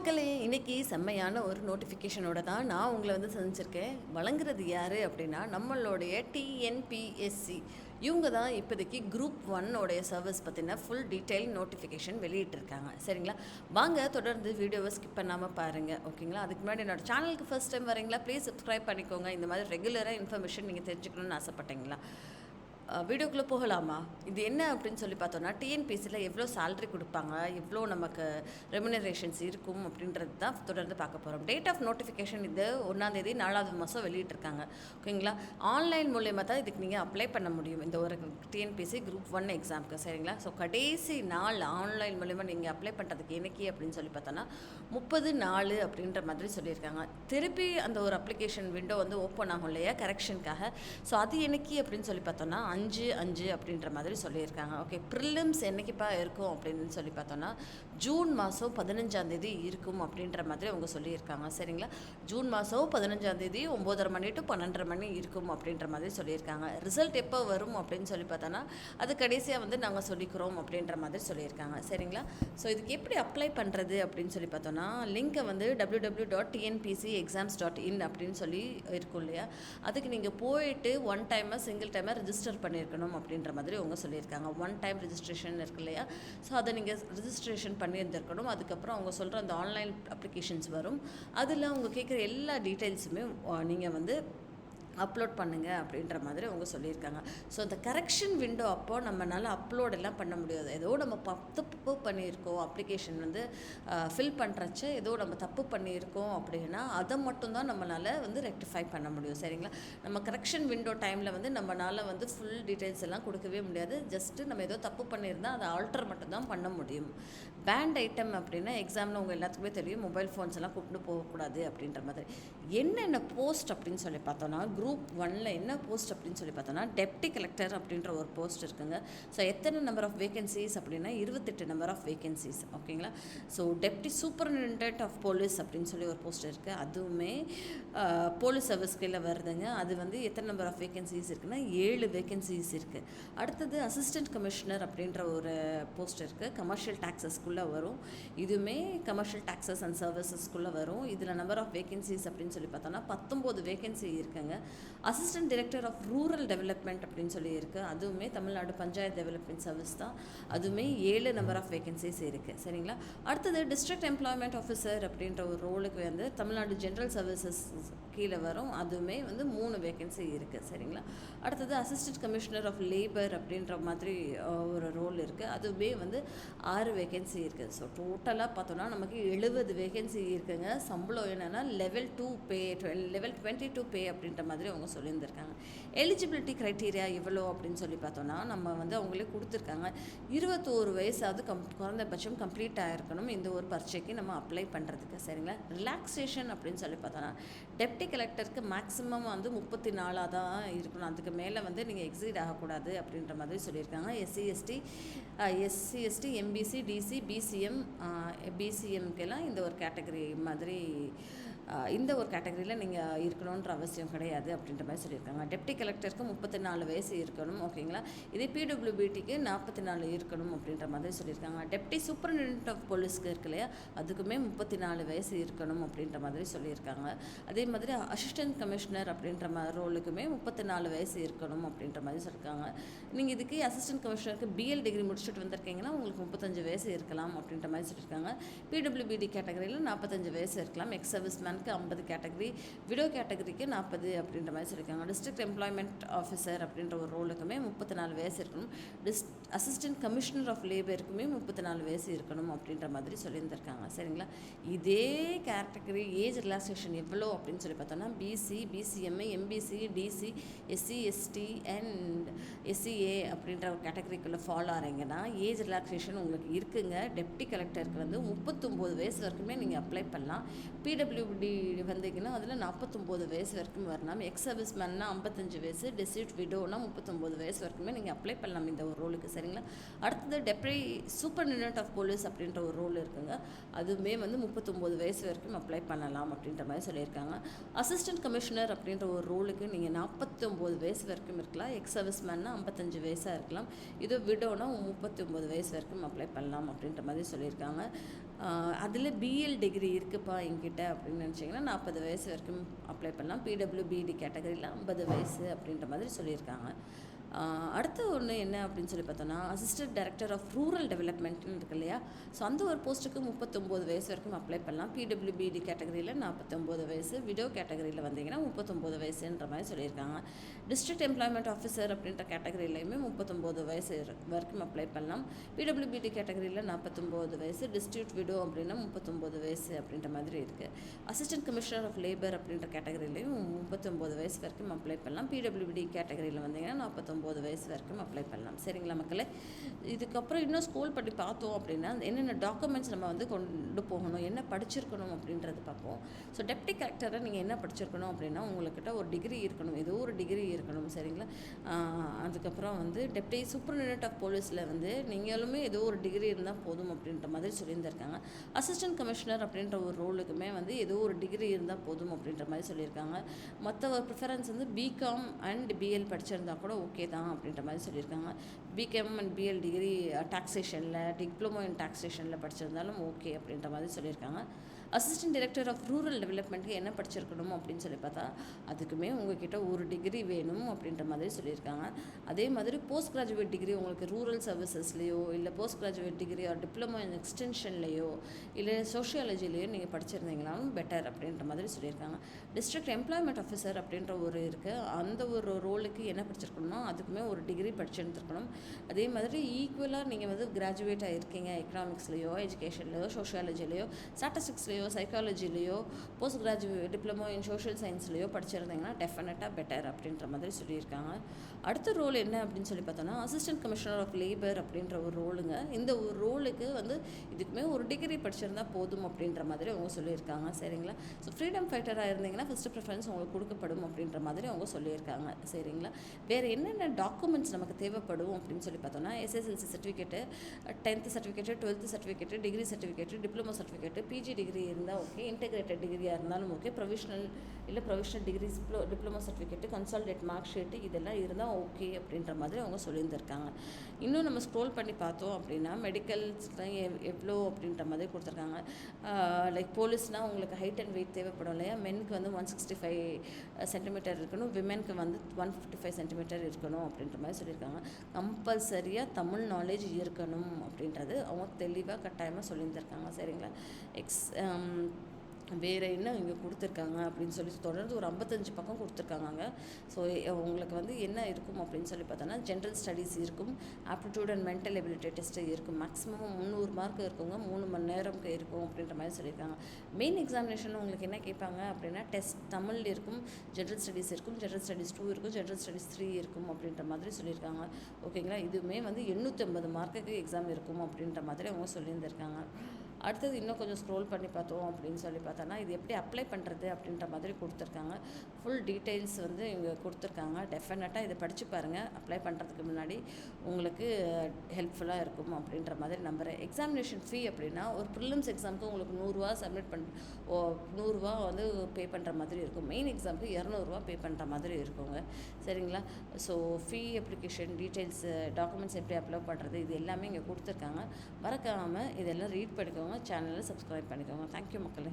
மக்களே, இன்னைக்கு செம்மையான ஒரு நோட்டிஃபிகேஷனோட தான் நான் உங்களை வந்து சந்திச்சிருக்கேன். வழங்குறது யார் அப்படின்னா, நம்மளுடைய டிஎன்பிஎஸ்சி. இவங்க தான் இப்போதைக்கு குரூப் 1 உடைய சர்வீஸ் பற்றின ஃபுல் டீட்டெயில் நோட்டிஃபிகேஷன் வெளியிட்டிருக்காங்க. சரிங்களா? வாங்க தொடர்ந்து வீடியோவை ஸ்கிப் பண்ணாமல் பாருங்கள். ஓகேங்களா? அதுக்கு முன்னாடி என்னோட சேனலுக்கு ஃபர்ஸ்ட் டைம் வரீங்களா, ப்ளீஸ் சப்ஸ்கிரைப் பண்ணிக்கோங்க. இந்த மாதிரி ரெகுலராக இன்ஃபர்மேஷன் நீங்கள் தெரிஞ்சுக்கணும்னு ஆசைப்பட்டீங்களா? வீடியோக்குள்ளே போகலாமா? இது என்ன அப்படின்னு சொல்லி பார்த்தோன்னா, டிஎன்பிஎஸ்சியில் எவ்வளோ சேலரி கொடுப்பாங்க, எவ்வளோ நமக்கு ரெமுனரேஷன்ஸ் இருக்கும் அப்படின்றது தான் தொடர்ந்து பார்க்க போகிறோம். டேட் ஆஃப் நோட்டிஃபிகேஷன் இது 1ஆம் தேதி 4வது மாதம் வெளியிட்டிருக்காங்க. ஓகேங்களா? ஆன்லைன் மூலயமா தான் இதுக்கு நீங்கள் அப்ளை பண்ண முடியும், இந்த ஒரு டிஎன்பிஎஸ்சி குரூப் 1 எக்ஸாமுக்கு. சரிங்களா? ஸோ கடைசி நாள் ஆன்லைன் மூலயமா நீங்கள் அப்ளை பண்ணுறதுக்கு என்னைக்கு அப்படின்னு சொல்லி பார்த்தோன்னா 30/4 அப்படின்ற மாதிரி சொல்லியிருக்காங்க. திருப்பி அந்த ஒரு அப்ளிகேஷன் விண்டோ வந்து ஓப்பன் ஆகும் இல்லையா கரெக்ஷனுக்காக. ஸோ அது என்னைக்கு அப்படின்னு சொல்லி பார்த்தோன்னா 5/5 அப்படின்ற மாதிரி சொல்லியிருக்காங்க. ஓகே, ப்ரிலிம்ஸ் என்னைக்குப்பா இருக்கும் அப்படின்னு சொல்லி பார்த்தோன்னா ஜூன் மாதம் 15ஆம் தேதி இருக்கும் அப்படின்ற மாதிரி அவங்க சொல்லியிருக்காங்க. சரிங்களா? ஜூன் மாதம் 15ஆம் தேதி 9:30 மணி டு 12:30 மணி இருக்கும் அப்படின்ற மாதிரி சொல்லியிருக்காங்க. ரிசல்ட் எப்போ வரும் அப்படின்னு சொல்லி பார்த்தோன்னா அது கடைசியாக வந்து நாங்கள் சொல்லிக்கிறோம் அப்படின்ற மாதிரி சொல்லியிருக்காங்க. சரிங்களா? ஸோ இதுக்கு எப்படி அப்ளை பண்ணுறது அப்படின்னு சொல்லி பார்த்தோன்னா, லிங்க்கை வந்து www.tnpcexams.in அப்படின்னு சொல்லி இருக்கும் இல்லையா, அதுக்கு நீங்கள் போயிட்டு ஒன் டைமாக சிங்கிள் டைமாக ரிஜிஸ்டர் பண்ணியிருக்கணும் அப்படின்ற மாதிரி அவங்க சொல்லியிருக்காங்க. ஒன் டைம் ரிஜிஸ்ட்ரேஷன் இருக்கு இல்லையா, ஸோ அதை நீங்கள் ரிஜிஸ்ட்ரேஷன் பண்ணியிருந்திருக்கணும். அதுக்கப்புறம் அவங்க சொல்கிற அந்த ஆன்லைன் அப்ளிகேஷன்ஸ் வரும். அதில் அவங்க கேட்குற எல்லா டீட்டெயில்ஸுமே நீங்கள் வந்து அப்லோட் பண்ணுங்கள் அப்படின்ற மாதிரி அவங்க சொல்லியிருக்காங்க. ஸோ அந்த கரெக்ஷன் விண்டோ அப்போது நம்மளால் அப்லோட் எல்லாம் பண்ண முடியாது. ஏதோ நம்ம தப்பு பண்ணியிருக்கோம், அப்ளிகேஷன் வந்து ஃபில் பண்ணுறச்ச ஏதோ நம்ம தப்பு பண்ணியிருக்கோம் அப்படின்னா அதை மட்டும்தான் நம்மளால் வந்து ரெக்டிஃபை பண்ண முடியும். சரிங்களா? நம்ம கரெக்ஷன் விண்டோ டைமில் வந்து நம்மளால் வந்து ஃபுல் டீட்டெயில்ஸ் எல்லாம் கொடுக்கவே முடியாது. ஜஸ்ட்டு நம்ம ஏதோ தப்பு பண்ணியிருந்தால் அதை ஆல்டர் மட்டும்தான் பண்ண முடியும். பேண்ட் ஐட்டம் அப்படின்னா எக்ஸாமில் உங்கள் எல்லாத்துக்குமே தெரியும், மொபைல் ஃபோன்ஸ் எல்லாம் கூப்பிட்டு போகக்கூடாது அப்படின்ற மாதிரி. என்னென்ன போஸ்ட் அப்படின்னு சொல்லி பார்த்தோன்னா, குரூப் 1ல் என்ன போஸ்ட் அப்படின்னு சொல்லி பார்த்தோன்னா, டெப்டி கலெக்டர் அப்படின்ற ஒரு போஸ்ட் இருக்குங்க. ஸோ எத்தனை நம்பர் ஆஃப் வேகன்சிஸ் அப்படின்னா 28 நம்பர் ஆஃப் வேகன்சிஸ். ஓகேங்களா? So deputy superintendent of police அப்படின்னு சொல்லி ஒரு போஸ்ட் இருக்குது. அதுவுமே போலீஸ் சர்வீஸ் கீழே வருதுங்க. அது வந்து எத்தனை நம்பர் ஆஃப் வேகன்சிஸ் இருக்குன்னா 7 வேகன்சிஸ் இருக்குது. அடுத்தது அசிஸ்டன்ட் கமிஷனர் அப்படின்ற ஒரு போஸ்ட் இருக்குது. கமர்ஷியல் டாக்ஸஸ்க்குள்ளே வரும். இதுவுமே கமர்ஷியல் டாக்ஸஸ் அண்ட் சர்வீசஸ்க்குள்ளே வரும். இதில் நம்பர் ஆஃப் வேகன்சிஸ் அப்படின்னு சொல்லி பார்த்தோன்னா 19 வேகன்சி இருக்குங்க. Assistant director of rural development அப்படின்னு சொல்லி இருக்குது. அதுவுமே தமிழ்நாடு பஞ்சாயத்து டெவலப்மெண்ட் சர்வீஸ் தான். அதுவுமே 7 நம்பர் ஆஃப் வேகன்சிஸ் இருக்குது. சரிங்களா? அடுத்தது டிஸ்ட்ரிக்ட் எம்ப்ளாய்மெண்ட் ஆஃபீஸர் அப்படின்ற ஒரு ரோலுக்கு வந்து தமிழ்நாடு ஜென்ரல் சர்வீசஸ் கீழே வரும். அதுவுமே வந்து 3 வேகன்சி இருக்குது. சரிங்களா? அடுத்தது அசிஸ்டன்ட் கமிஷனர் ஆஃப் லேபர் அப்படின்ற மாதிரி ஒரு ரோல் இருக்குது. அதுவுமே வந்து 6 வேகன்சி இருக்குது. ஸோ டோட்டலாக பார்த்தோன்னா நமக்கு 70 வேகன்சி இருக்குங்க. சம்பளம் என்னென்னா லெவல் 2 பே, லெவல் 22 பே அப்படின்ற மாதிரி அவங்க சொல்லியிருந்திருக்காங்க. எலிஜிபிலிட்டி க்ரைட்டீரியா எவ்வளோ அப்படின்னு சொல்லி பார்த்தோன்னா, நம்ம வந்து அவங்களே கொடுத்துருக்காங்க. 21 வயசாவது குறைந்தபட்சம் கம்ப்ளீட் ஆகிருக்கணும் இந்த ஒரு பரீட்சைக்கு நம்ம அப்ளை பண்ணுறதுக்கு. சரிங்களா? ரிலாக்ஸேஷன் அப்படின்னு சொல்லி பார்த்தோன்னா, டெப்டி கலெக்டருக்கு மேக்ஸிமம் வந்து 34 தான் இருக்கணும். அதுக்கு மேலே வந்து நீங்கள் எக்ஸீட் ஆகக்கூடாது அப்படின்ற மாதிரி சொல்லியிருக்காங்க. SC ST MBC DC BCM பிசிஎம்க்கெல்லாம் இந்த ஒரு கேட்டகரி மாதிரி இந்த ஒரு கேட்டகரியில் நீங்கள் இருக்கணுன்ற அவசியம் கிடையாது அப்படின்ற மாதிரி சொல்லியிருக்காங்க. டெப்டி கலெக்டருக்கு 34 வயசு இருக்கணும். ஓகேங்களா? இதே பிடபிள்யூபிடிக்கு 44 இருக்கணும் அப்படின்ற மாதிரி சொல்லியிருக்காங்க. டெப்டி சூப்பரிண்டென்டென்ட் ஆஃப் போலீஸ்க்கு இருக்கு இல்லையா, அதுக்குமே 34 வயசு இருக்கணும் அப்படின்ற மாதிரி சொல்லியிருக்காங்க. அதே மாதிரி அசிஸ்டன்ட் கமிஷனர் அப்படின்ற ரோலுக்குமே 34 வயசு இருக்கணும் அப்படின்ற மாதிரி சொல்லியிருக்காங்க. நீங்கள் இதுக்கு அசிஸ்டன்ட் கமிஷனருக்கு பிஎல் டிகிரி முடிச்சுட்டு வந்திருக்கீங்கன்னா உங்களுக்கு 35 வயசு இருக்கலாம் அப்படின்ற மாதிரி சொல்லியிருக்காங்க. பிடபிள்யூபிடி கேட்டகரியில் 45 வயசு இருக்கலாம். Ex service man 50 category, widow கேட்டகரிக்கு 40 அப்படின்ற மாதிரி சொல்லியிருக்காங்க. டிஸ்ட்ரிக்ட் எம்ப்ளாய்மெண்ட் ஆஃபீஸர் அப்படின்ற ஒரு ரோலுக்குமே 34 வயசு இருக்கணும். அசிஸ்டன்ட் கமிஷனர் ஆஃப் லேபருக்குமே 34 வயசு இருக்கணும் அப்படின்ற மாதிரி சொல்லியிருந்திருக்காங்க. சரிங்களா? இதே கேட்டகரி ஏஜ் ரிலாக்ஸேஷன் எவ்வளோ அப்படின்னு சொல்லி பார்த்தோன்னா, பிசி, பிசிஎம்ஐ, MBC, DC, SC ST and SCA அப்படின்ற ஒரு கேட்டகரிக்குள்ளே ஃபாலோ ஆகிறீங்கன்னா ஏஜ் ரிலாக்ஸேஷன் உங்களுக்கு இருக்குங்க. டெப்டி கலெக்டருக்கு வந்து 39 வயசு வரைக்குமே நீங்கள் அப்ளை பண்ணலாம். பிடபிள்யூடி பிடபிள்யூடி வந்தீங்கன்னா அதில் 49 வயசு வரைக்கும் வரலாம். எக்ஸ் சர்வீஸ் மேன்னா 55 வயசு, டெசிட் விடோனா 39 வயசு வரைக்குமே நீங்கள் அப்ளை பண்ணலாம் இந்த ஒரு ரோலுக்கு. சரிங்களா? அடுத்தது டெப்ரி சூப்பரிண்டெண்டன்ட் ஆஃப் போலீஸ் அப்படின்ற ஒரு ரோல் இருக்குங்க. அதுவுமே வந்து 39 வயசு வரைக்கும் அப்ளை பண்ணலாம் அப்படின்ற மாதிரி சொல்லியிருக்காங்க. அசிஸ்டன்ட் கமிஷனர் அப்படின்ற ஒரு ரோலுக்கு நீங்கள் 49 வயசு வரைக்கும் இருக்கலாம். எக்ஸ் சர்வீஸ் மேன்னா 55 வயசாக இருக்கலாம். இது விடோனா 39 வயசு வரைக்கும் அப்ளை பண்ணலாம் அப்படின்ற மாதிரி சொல்லியிருக்காங்க. அதில் பிஎல் டிகிரி இருக்குப்பா என்கிட்ட அப்படின்னு நினச்சிங்கன்னா 40 வயசு வரைக்கும் அப்ளை பண்ணலாம். பிடபிள்யூபிடி கேட்டகரியில் 50 வயசு அப்படின்ற மாதிரி சொல்லியிருக்காங்க. அடுத்த ஒன்று என்ன அப்படின்னு சொல்லி பார்த்தோன்னா, அசிஸ்டன்ட் டைரக்டர் ஆஃப் ரூரல் டெவலப்மெண்ட்னு இருக்கு இல்லையா? ஸோ அந்த ஒரு போஸ்ட்டுக்கு 39 வயசு வரைக்கும் அப்ளை பண்ணலாம். பிடபிள்யூபிடி கேட்டகரியில் 49 வயசு, விடோ கேட்டகரியில் வந்தீங்கன்னா 39 வயசுன்ற மாதிரி சொல்லியிருக்காங்க. டிஸ்ட்ரிக்ட் எம்ப்ளாய்மெண்ட் ஆஃபீஸர் அப்படின்ற கேட்டகரியிலையுமே 39 வயசு வரைக்கும் அப்ளை பண்ணலாம். பிடபிள்யூபிடி கேட்டகரியில் 49 வயசு, டிஸ்ட்ரிக்ட் விடோ அப்படின்னா 39 வயசு அப்படின்ற மாதிரி இருக்குது. அசிஸ்டன்ட் கமிஷனர் ஆஃப் லேபர் அப்படின்ற கேட்டகரியிலையும் 39 வயசு வரைக்கும் அப்ளை பண்ணலாம். பிடபிள்யூபிடி கேட்டகரியில் வந்தீங்கன்னா 49 வயசு வரைக்கும் அப்ளை பண்ணலாம். சரிங்களா மக்களே? இதுக்கப்புறம் இன்னும் ஸ்கூல் படி பார்த்தோம் அப்படின்னா என்னென்ன டாக்குமெண்ட்ஸ் நம்ம வந்து கொண்டு போகணும், என்ன படிச்சிருக்கணும் அப்படின்றது பார்ப்போம். ஸோ டெப்டி கலெக்டரை நீங்கள் என்ன படிச்சிருக்கணும் அப்படின்னா உங்கள்கிட்ட ஒரு டிகிரி இருக்கணும், ஏதோ ஒரு டிகிரி இருக்கணும். சரிங்களா? அதுக்கப்புறம் வந்து டெப்டி சூப்பரிண்டெண்டன்ட் ஆஃப் போலீஸில் வந்து நீங்களுமே ஏதோ ஒரு டிகிரி இருந்தால் போதும் அப்படின்ற மாதிரி சொல்லியிருந்திருக்காங்க. அசிஸ்டன்ட் கமிஷனர் அப்படின்ற ஒரு ரோலுக்குமே வந்து ஏதோ ஒரு டிகிரி இருந்தால் போதும் அப்படின்ற மாதிரி சொல்லியிருக்காங்க. மற்ற ஒரு ப்ரிஃபரன்ஸ் வந்து பிகாம் அண்ட் பிஎல் படிச்சிருந்தா கூட ஓகே தான் அப்படின்ற மாதிரி சொல்லியிருக்காங்க. பிகாம் அண்ட் பிஎல் டிகிரி டாக்ஸேஷனில், டிப்ளமோ இன் டாக்ஸேஷனில் படிச்சிருந்தாலும் ஓகே அப்படின்ற மாதிரி சொல்லியிருக்காங்க. அசிஸ்டன்ட் டைரக்டர் ஆஃப் ரூரல் டெவலப்மெண்ட்டுக்கு என்ன படிச்சிருக்கணும் அப்படின்னு சொல்லி பார்த்தா அதுக்குமே உங்ககிட்ட ஒரு டிகிரி வேணும் அப்படின்ற மாதிரி சொல்லியிருக்காங்க. அதே மாதிரி போஸ்ட் கிராஜுவேட் டிகிரி உங்களுக்கு ரூரல் சர்வீசஸ்லேயோ இல்லை post graduate degree or diploma in எக்ஸ்டென்ஷன்லேயோ இல்லை சோஷியாலஜிலேயோ நீங்கள் படிச்சிருந்தீங்கனாலும் பெட்டர் அப்படின்ற மாதிரி சொல்லியிருக்காங்க. டிஸ்ட்ரிக்ட் எம்ப்ளாய்மெண்ட் ஆஃபீஸர் அப்படின்ற ஒரு இருக்குது. அந்த ஒரு ரோலுக்கு என்ன படிச்சிருக்கணும்னா அதுக்குமே ஒரு டிகிரி படிச்சிருந்துருக்கணும். அதே மாதிரி ஈக்குவலாக நீங்கள் வந்து கிராஜுவேட் ஆகிருக்கீங்க எக்கனாமிக்ஸ்லேயோ, எஜுகேஷன்லேயோ, சோஷியாலஜிலேயோ, ஸ்டாட்டிஸ்டிக்ஸ்லேயோ, சைக்காலஜிலேயோ, post graduate diploma in social சயின்ஸ்லேயோ படிச்சிருந்தீங்கன்னா டெஃபினட்டாக பெட்டர் அப்படின்ற மாதிரி சொல்லியிருக்காங்க. அடுத்த ரோல் என்ன அப்படின்னு சொல்லி பார்த்தோன்னா அசிஸ்டன்ட் கமிஷனர் ஆஃப் லேபர் அப்படின்ற ஒரு ரோலுங்க. இந்த ஒரு ரோலுக்கு வந்து இதுக்குமே ஒரு டிகிரி படிச்சிருந்தா போதும் அப்படின்ற மாதிரி அவங்க சொல்லியிருக்காங்க. சரிங்களா? ஸோ ஃப்ரீடம் ஃபைட்டராக இருந்தீங்கன்னா ஃபஸ்ட்டு ப்ரிஃபரன்ஸ் உங்களுக்கு கொடுக்கப்படும் அப்படின்ற மாதிரி அவங்க சொல்லியிருக்காங்க. சரிங்களா? வேறு என்னென்ன டாக்குமெண்ட்ஸ் நமக்கு தேவைப்படும் அப்படின்னு சொல்லி பார்த்தோன்னா SSLC certificate, 10th certificate, 12th certificate, degree certificate, diploma certificate, PG degree இருந்தால் ஓகே, இன்டெகிரேட்டட் டிகிரியாக இருந்தாலும் ஓகே, ப்ரொவிஷனல் இல்லை provisional degree, diploma certificate, consolidated mark sheet இதெல்லாம் இருந்தால் ஓகே அப்படின்ற மாதிரி அவங்க சொல்லியிருந்திருக்காங்க. இன்னும் நம்ம ஸ்க்ரோல் பண்ணி பார்த்தோம் அப்படின்னா மெடிக்கல்ஸ்லாம் எவ்வளோ அப்படின்ற மாதிரி கொடுத்துருக்காங்க. லைக் போலீஸ்னால் உங்களுக்கு ஹைட் அண்ட் வெயிட் தேவைப்படும் இல்லையா? மென்னுக்கு வந்து 165 சென்டிமீட்டர் இருக்கணும், விமென்க்கு வந்து 155 சென்டிமீட்டர் இருக்கணும் அப்படின்ற மாதிரி சொல்லியிருக்காங்க. கம்பல்சரியாக தமிழ் நாலேஜ் இருக்கணும் அப்படின்றது அவங்க தெளிவாக கட்டாயமாக சொல்லியிருந்திருக்காங்க. சரிங்களா? வேறு என்ன இங்கே கொடுத்துருக்காங்க அப்படின்னு சொல்லி தொடர்ந்து ஒரு 55 பக்கம் கொடுத்துருக்காங்க. ஸோ உங்களுக்கு வந்து என்ன இருக்கும் அப்படின்னு சொல்லி பார்த்தோன்னா ஜென்ரல் ஸ்டடீஸ் இருக்கும், aptitude and mental ability test இருக்கும், மேக்ஸிமம் 300 மார்க் இருக்குங்க, 3 மணி நேரம்க்கு இருக்கும் அப்படின்ற மாதிரி சொல்லியிருக்காங்க. மெயின் எக்ஸாமினேஷன் உங்களுக்கு என்ன கேட்பாங்க அப்படின்னா டெஸ்ட் தமிழ் இருக்கும், ஜென்ரல் ஸ்டடீஸ் இருக்கும், ஜென்ரல் ஸ்டடீஸ் 2 இருக்கும், ஜென்ரல் ஸ்டடீஸ் 3 இருக்கும் அப்படின்ற மாதிரி சொல்லியிருக்காங்க. ஓகேங்களா? இதுவுமே வந்து 850 மார்க்குக்கு எக்ஸாம் இருக்கும் அப்படின்ற மாதிரி அவங்க சொல்லியிருந்திருக்காங்க. அடுத்தது இன்னும் கொஞ்சம் ஸ்க்ரோல் பண்ணி பார்த்தோம் அப்படின்னு சொல்லி பார்த்தோன்னா இது எப்படி அப்ளை பண்ணுறது அப்படின்ற மாதிரி கொடுத்துருக்காங்க. ஃபுல் டீட்டெயில்ஸ் வந்து இங்கே கொடுத்துருக்காங்க. டெஃபினட்டாக இதை படித்து பாருங்கள். அப்ளை பண்ணுறதுக்கு முன்னாடி உங்களுக்கு ஹெல்ப்ஃபுல்லாக இருக்கும் அப்படின்ற மாதிரி நம்புகிறேன். எக்ஸாமினேஷன் ஃபீ அப்படின்னா ஒரு ப்ரிலிம்ஸ் எக்ஸாமுக்கு உங்களுக்கு 100 ரூபா சப்மிட் 100 ரூபா வந்து பே பண்ணுற மாதிரி இருக்கும். மெயின் எக்ஸாமுக்கு 200 ரூபா பே பண்ணுற மாதிரி இருக்குங்க. சரிங்களா? ஸோ ஃபீ அப்ளிகேஷன் டீட்டெயில்ஸு, டாக்குமெண்ட்ஸ் எப்படி அப்ளை பண்ணுறது இது எல்லாமே இங்கே கொடுத்துருக்காங்க. மறக்காமல் இதெல்லாம் ரீட் பண்ணிக்கோங்க. சேனலை சப்ஸ்கிரைப் பண்ணிக்கோங்க. தேங்க்யூ மக்களே.